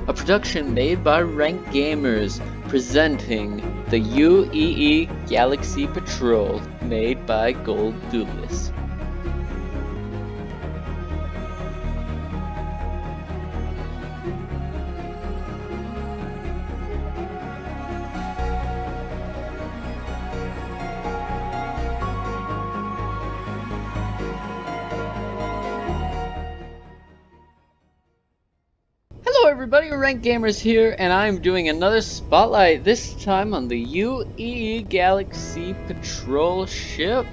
a production made by Rank Gamers, presenting the UEE Galaxy Patrol, made by Gold Douglas. Hello everybody, Rank Gamers here, and I'm doing another spotlight, this time on the UEE Galaxy Patrol ship.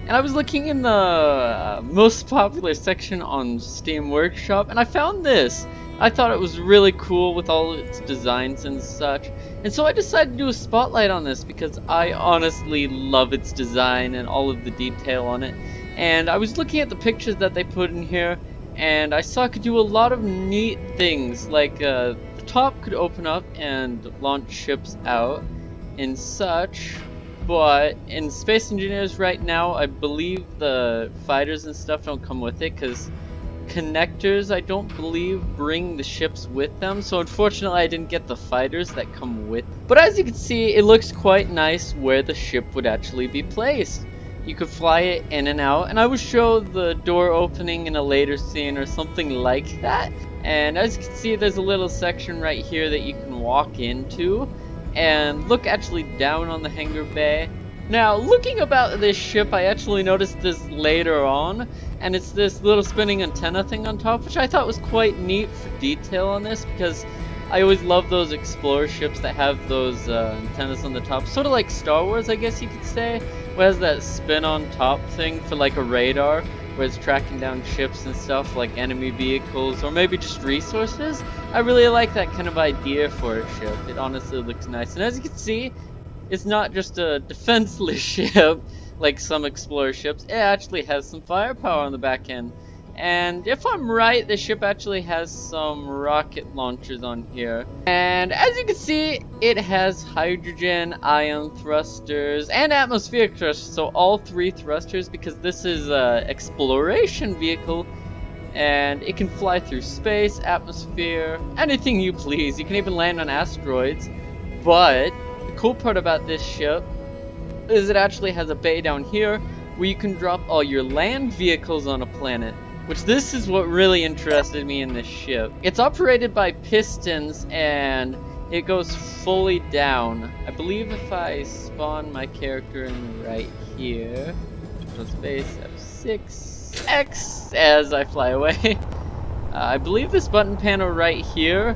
And I was looking in the most popular section on Steam Workshop, and I found this. I thought it was really cool with all its designs and such, and so I decided to do a spotlight on this because I honestly love its design and all of the detail on it. And I was looking at the pictures that they put in here, and I saw it could do a lot of neat things, like the top could open up and launch ships out and such. But in Space Engineers right now, I believe the fighters and stuff don't come with it because connectors, I don't believe, bring the ships with them. So unfortunately, I didn't get the fighters that come with. But as you can see, it looks quite nice where the ship would actually be placed. You could fly it in and out, and I will show the door opening in a later scene or something like that. And as you can see, there's a little section right here that you can walk into and look actually down on the Hangar Bay. Now, looking about this ship, I actually noticed this later on, and it's this little spinning antenna thing on top, which I thought was quite neat for detail on this, because I always love those explorer ships that have those antennas on the top, sort of like Star Wars, I guess you could say, where it has that spin on top thing for like a radar, where it's tracking down ships and stuff, like enemy vehicles, or maybe just resources. I really like that kind of idea for a ship. It honestly looks nice, and as you can see, it's not just a defenseless ship like some explorer ships. It actually has some firepower on the back end. And if I'm right, the ship actually has some rocket launchers on here. And as you can see, it has hydrogen, ion thrusters, and atmospheric thrusters. So all three thrusters, because this is an exploration vehicle. And it can fly through space, atmosphere, anything you please. You can even land on asteroids. But the cool part about this ship is it actually has a bay down here where you can drop all your land vehicles on a planet. Which this is what really interested me in this ship. It's operated by pistons and it goes fully down. I believe if I spawn my character in right here, so space F6 X as I fly away. I believe this button panel right here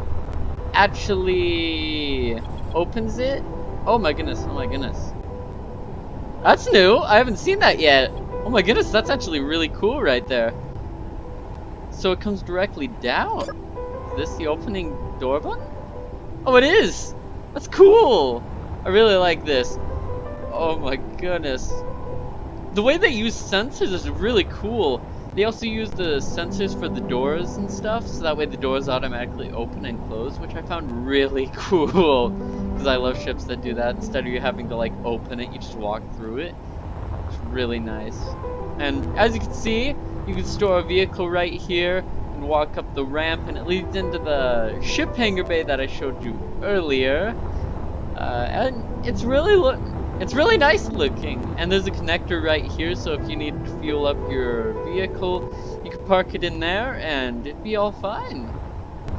actually opens it. Oh my goodness, oh my goodness. That's new, I haven't seen that yet. Oh my goodness, that's actually really cool right there. So it comes directly down. Is this the opening door button? Oh, it is! That's cool! I really like this. Oh my goodness. The way they use sensors is really cool. They also use the sensors for the doors and stuff, so that way the doors automatically open and close, which I found really cool. Because I love ships that do that. Instead of you having to like open it, you just walk through it. It's really nice. And as you can see, you can store a vehicle right here and walk up the ramp, and it leads into the ship hangar bay that I showed you earlier. And it's really nice looking. And there's a connector right here, so if you need to fuel up your vehicle, you can park it in there and it'd be all fine.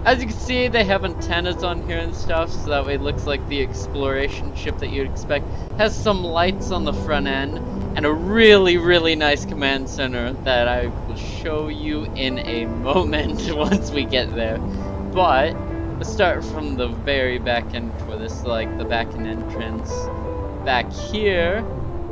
As you can see, they have antennas on here and stuff, so that way it looks like the exploration ship that you'd expect. Has some lights on the front end, and a really nice command center that I will show you in a moment once we get there. But let's start from the very back end for this, like the back end entrance back here,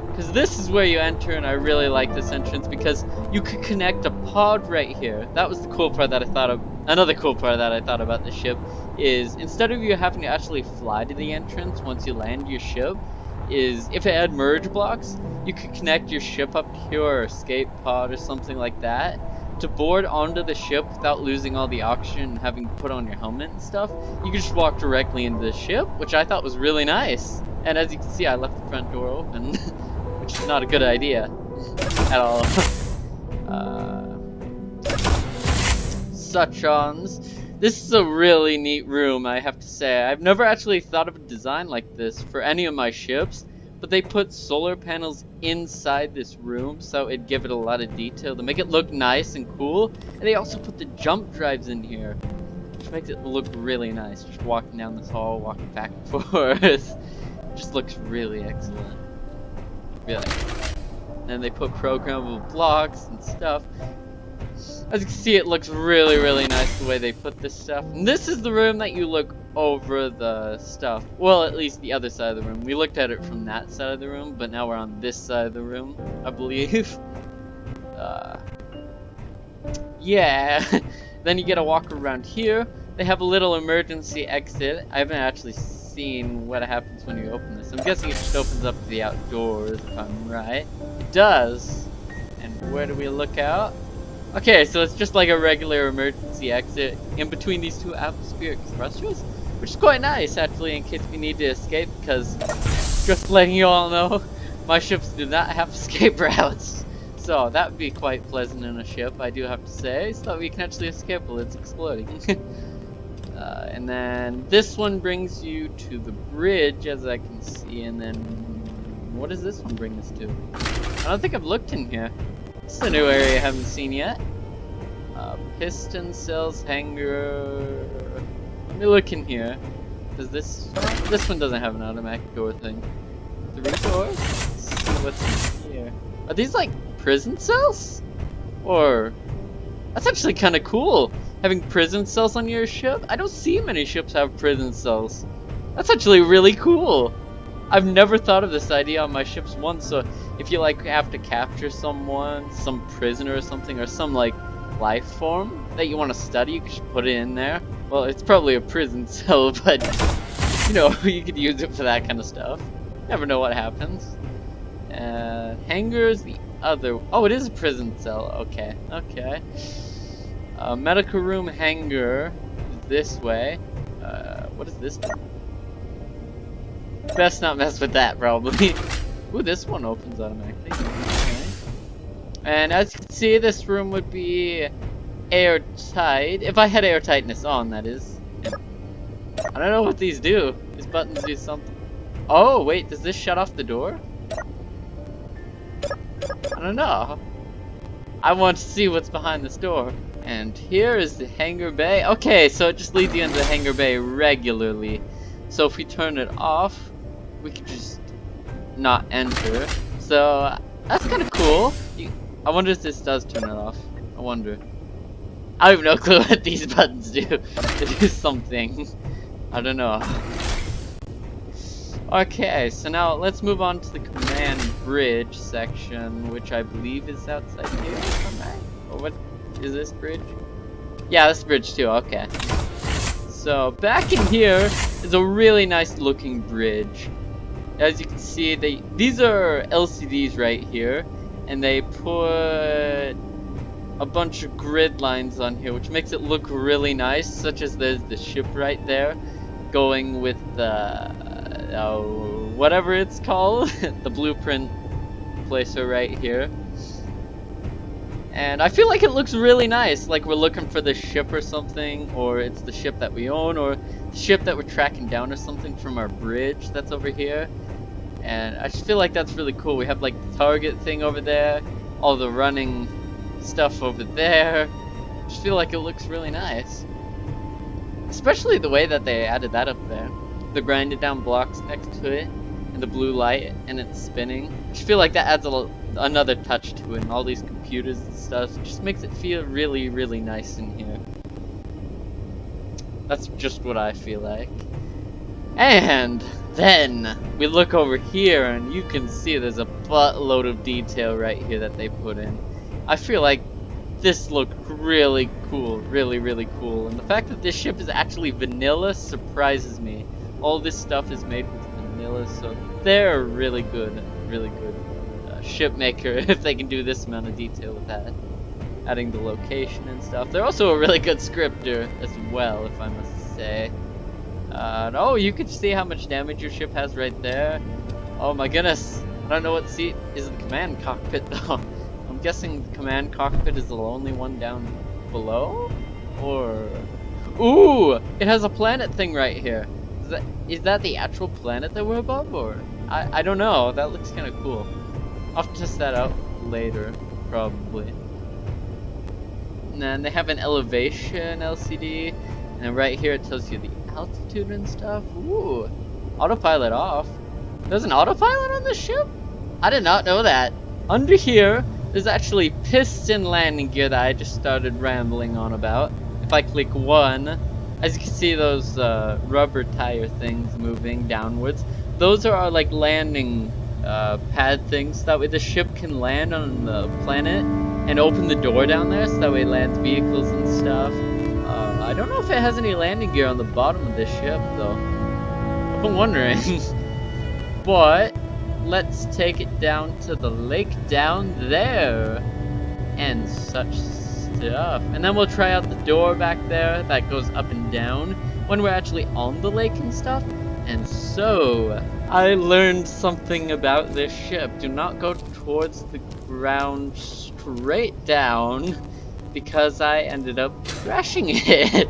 because this is where you enter, and I really like this entrance because you could connect a pod right here. That was the cool part that I thought of. Another cool part that I thought about the ship is instead of you having to actually fly to the entrance once you land your ship, is if it had merge blocks, you could connect your ship up here or escape pod or something like that to board onto the ship without losing all the oxygen and having to put on your helmet and stuff. You could just walk directly into the ship, which I thought was really nice. And as you can see, I left the front door open, which is not a good idea at all. Such-ons. This is a really neat room, I have to say. I've never actually thought of a design like this for any of my ships, but they put solar panels inside this room so it'd give it a lot of detail to make it look nice and cool. And they also put the jump drives in here, which makes it look really nice. Just walking down this hall, walking back and forth. It just looks really excellent. Really. And they put programmable blocks and stuff. As you can see, it looks really, really nice the way they put this stuff. And this is the room that you look over the stuff. Well, at least the other side of the room. We looked at it from that side of the room, but now we're on this side of the room, I believe. Yeah. Then you get a walk around here. They have a little emergency exit. I haven't actually seen what happens when you open this. I'm guessing it just opens up to the outdoors, if I'm right. It does. And where do we look out? Okay, so it's just like a regular emergency exit in between these two atmospheric thrusters, which is quite nice actually in case we need to escape, because just letting you all know, my ships do not have escape routes. So that would be quite pleasant in a ship, I do have to say, so that we can actually escape while it's exploding. And then this one brings you to the bridge, as I can see, and then what does this one bring us to? I don't think I've looked in here. This is a new area I haven't seen yet. Piston cells, hangar. Let me look in here. Does this one doesn't have an automatic door thing? 3 doors? Let's see what's in here. Are these like prison cells? Or that's actually kind of cool. Having prison cells on your ship. I don't see many ships have prison cells. That's actually really cool. I've never thought of this idea on my ships once, so if you like have to capture someone, some prisoner or something, or some like life form that you want to study, you can just put it in there. Well, it's probably a prison cell, but you know, you could use it for that kind of stuff. Never know what happens. Hangars, the other, oh, it is a prison cell, okay, okay. Medical room hangar is this way. What is this one? Best not mess with that, probably. Ooh, this one opens automatically. Okay. And as you can see, this room would be airtight. If I had airtightness on, that is. I don't know what these do. These buttons do something. Oh, wait, does this shut off the door? I don't know. I want to see what's behind this door. And here is the Hangar Bay. Okay, so it just leads you into the Hangar Bay regularly. So if we turn it off, we could just not enter. So that's kind of cool. I wonder if this does turn it off. I wonder. I have no clue what these buttons do. They do something. I don't know. Okay, so now let's move on to the command bridge section, which I believe is outside here. Alright. Or what is this bridge? Yeah, this bridge too. Okay. So back in here is a really nice looking bridge. As you can see, these are LCDs right here, and they put a bunch of grid lines on here, which makes it look really nice, such as there's the ship right there going with the whatever it's called, the blueprint placer right here. And I feel like it looks really nice, like we're looking for the ship or something, or it's the ship that we own, or the ship that we're tracking down or something from our bridge that's over here. And I just feel like that's really cool. We have like the target thing over there, all the running stuff over there. I just feel like it looks really nice. Especially the way that they added that up there. The grinded down blocks next to it, and the blue light, and it's spinning. I just feel like that adds another touch to it, and all these computers and stuff. It just makes it feel really, really nice in here. That's just what I feel like. And then we look over here, and you can see there's a buttload of detail right here that they put in. I feel like this looked really cool, really, really cool. And the fact that this ship is actually vanilla surprises me. All this stuff is made with vanilla, so they're really good ship maker if they can do this amount of detail with that. Adding the location and stuff. They're also a really good scripter as well, if I must say. Oh, you can see how much damage your ship has right there. Oh my goodness. I don't know what seat is the command cockpit though. I'm guessing the command cockpit is the only one down below? Or Ooh, it has a planet thing right here. Is that the actual planet that we're above, or I don't know. That looks kind of cool. I'll have to test that out later, probably. And then they have an elevation LCD, and then right here it tells you the altitude and stuff. Ooh, autopilot off. There's an autopilot on this ship? I did not know that. Under here, there's actually piston landing gear that I just started rambling on about. If I click 1, as you can see those rubber tire things moving downwards. Those are our like landing pad things, so that way the ship can land on the planet and open the door down there, so that way it lands vehicles and stuff. I don't know if it has any landing gear on the bottom of this ship though. I've been wondering. But let's take it down to the lake down there and such stuff. And then we'll try out the door back there that goes up and down when we're actually on the lake and stuff. And so, I learned something about this ship. Do not go towards the ground straight down, because I ended up crashing it.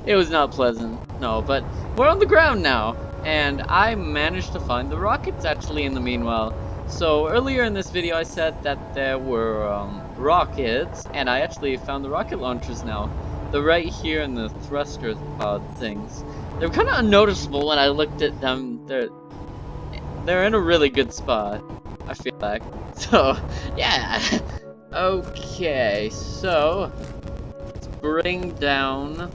It was not pleasant. No, but we're on the ground now. And I managed to find the rockets actually in the meanwhile. So earlier in this video I said that there were rockets, and I actually found the rocket launchers now. They're right here in the thruster pod things. They're kind of unnoticeable when I looked at them. They're in a really good spot, I feel like. So, yeah. Okay, so let's bring down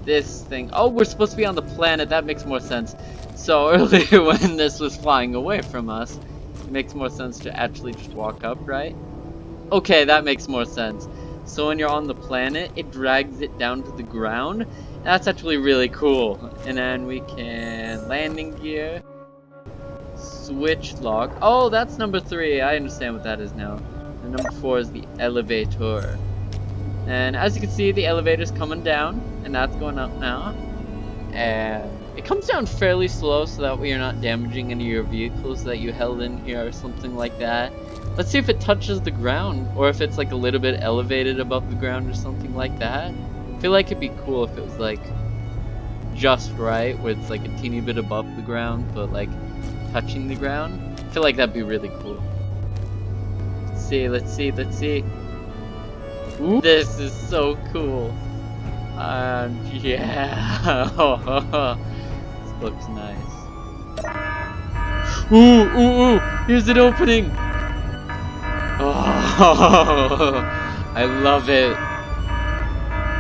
this thing. Oh, we're supposed to be on the planet. That makes more sense. So earlier when this was flying away from us, it makes more sense to actually just walk up, right? Okay, that makes more sense. So when you're on the planet, it drags it down to the ground. That's actually really cool. And then we can landing gear, switch lock. Oh, that's number 3. I understand what that is now. And number 4 is the elevator. And as you can see, the elevator's coming down, and that's going up now. And it comes down fairly slow, so that way you're not damaging any of your vehicles that you held in here or something like that. Let's see if it touches the ground, or if it's like a little bit elevated above the ground or something like that. I feel like it'd be cool if it was like just right, where it's like a teeny bit above the ground, but like touching the ground. I feel like that'd be really cool. Let's see, let's see, let's see. Ooh, this is so cool. Yeah. This looks nice. Ooh, here's an opening. Oh, I love it.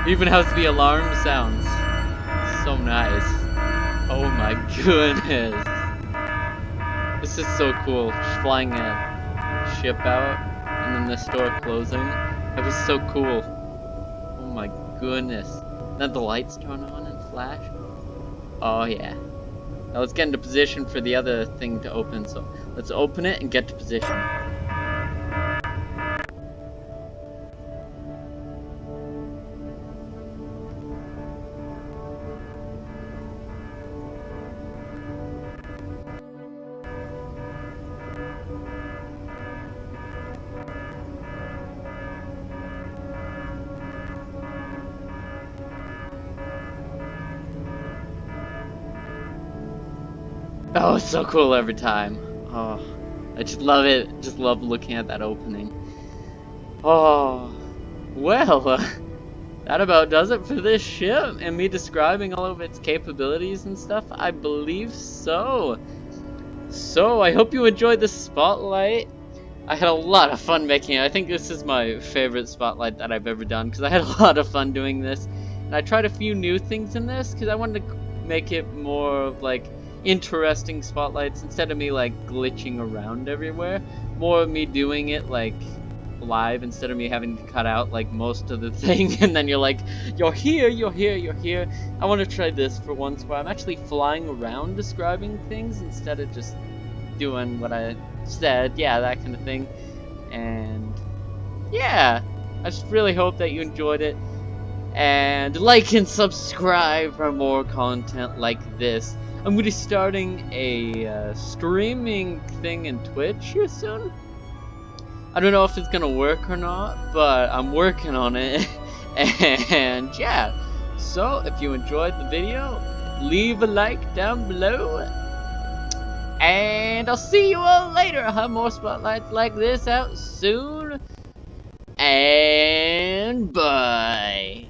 Even has the alarm sounds. So nice. Oh my goodness. This is so cool. Just flying a ship out and then this door closing. That was so cool. Oh my goodness. Then the lights turn on and flash. Oh yeah. Now let's get into position for the other thing to open. So let's open it and get to position. Oh, it's so cool every time. Oh, I just love it. Just love looking at that opening. Oh, well, that about does it for this ship and me describing all of its capabilities and stuff. I believe so. So, I hope you enjoyed this spotlight. I had a lot of fun making it. I think this is my favorite spotlight that I've ever done, because I had a lot of fun doing this. And I tried a few new things in this, because I wanted to make it more of like interesting spotlights instead of me like glitching around everywhere. More of me doing it like live instead of me having to cut out like most of the thing and then you're like, you're here, you're here, you're here. I want to try this for once where I'm actually flying around describing things instead of just doing what I said. Yeah, that kind of thing. And yeah, I just really hope that you enjoyed it. And like and subscribe for more content like this. I'm going to be starting a streaming thing in Twitch here soon. I don't know if it's going to work or not, but I'm working on it. And yeah, So, if you enjoyed the video, leave a like down below. And I'll see you all later. I'll have more spotlights like this out soon. And bye.